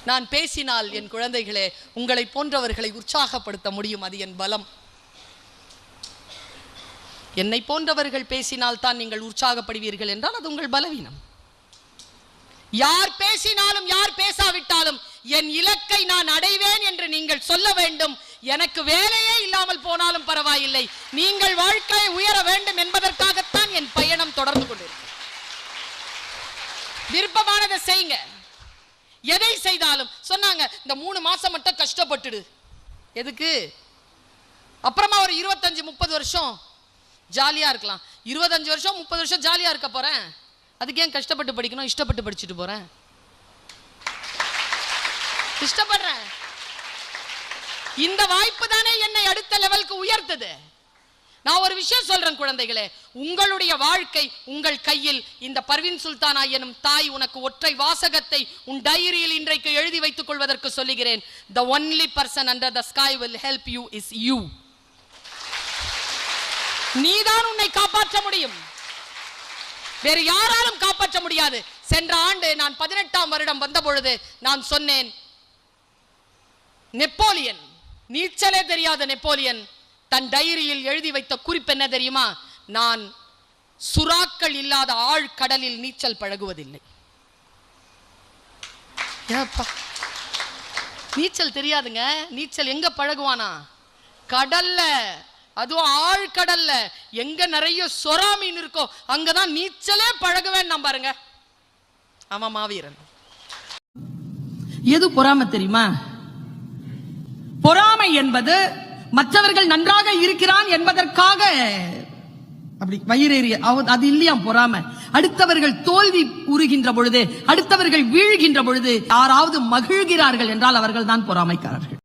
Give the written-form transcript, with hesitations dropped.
நான் பேசினால் என் குழந்தைகளே உங்களை போன்றவர்களை உற்சாகப்படுத்த முடியும். அது என் பலம். என்னை போன்றவர்கள் பேசினால் தான் நீங்கள் உற்சாகப்படுவீர்கள் என்றால் அது உங்கள் பலவீனம். யார் பேசினாலும் யார் பேசாவிட்டாலும் என் இலக்கை நான் அடைவேன் என்று நீங்கள் சொல்ல வேண்டும். எனக்கு வேலையே இல்லாமல் போனாலும் பரவாயில்லை, நீங்கள் வாழ்க்கையை உயர வேண்டும் என்பதற்காகத்தான் என் பயணம் தொடர்ந்து கொண்டிருக்கிறது. விருப்பமானதை செய்யுங்க. எதை செய்தாலும் சொன்னாங்க இந்த 3 மாசம் மட்டும் கஷ்டப்பட்டுடு. எதுக்கு? அப்புறமா ஒரு 25-30 வருஷம் ஜாலியா இருக்கலாம். 25 வருஷம் 30 வருஷம் ஜாலியா இருக்க போறேன். அதுக்கு ஏன் கஷ்டப்பட்டு படிக்கணும்? இஷ்டப்பட்டு படிச்சுட்டு போறேன். இஷ்டப்படுறேன். இந்த வாய்ப்பு தானே என்னை அடுத்த லெவலுக்கு உயர்த்தது. நான் ஒரு விஷயம் சொல்றேன் குழந்தைகளே, உங்களுடைய வாழ்க்கை உங்கள் கையில். இந்த பர்வீன் சுல்தானா எனும் தாய் உனக்கு ஒற்றை வாசகத்தை உன் டைரியில் இன்றைக்கு எழுதி வைத்துக் கொள்வதற்கு சொல்லுகிறேன். The only person under the sky will help you is you. நீதான் உன்னை காப்பாற்ற முடியும், வேறு யாராலும் காப்பாற்ற முடியாது. சென்ற ஆண்டு நான் 18ஆம் வருடம் வந்த பொழுது நான் சொன்னேன், நெப்போலியன், நீச்சலே தெரியாத நெப்போலியன் தன் டைரியில் எழுதி வைத்த குறிப்பு என்ன தெரியுமா? நான் சுறாக்கள் இல்லாத ஆழ்கடலில் நீச்சல் பழகுவதில்லை. நீச்சல் தெரியாதுங்க. நீச்சல் எங்க பழகுவானா? கடல்ல, அதுவும் ஆழ்கடல்ல. எங்க நிறைய சொரா மீன் இருக்கோ அங்கதான் நீச்சலே பழகுவேன் நான் பாருங்க. ஆமா மாவீரன். எது பொறாமை தெரியுமா? பொறாமை என்பது மற்றவர்கள் நன்றாக இருக்கிறான் என்பதற்காக அப்படி வயிறேறிய அது இல்லையா பொறாமை. அடுத்தவர்கள் தோல்வி உறுகின்ற பொழுது, அடுத்தவர்கள் வீழ்கின்ற பொழுது யாராவது மகிழ்கிறார்கள் என்றால் அவர்கள் தான் பொறாமைக்காரர்கள்.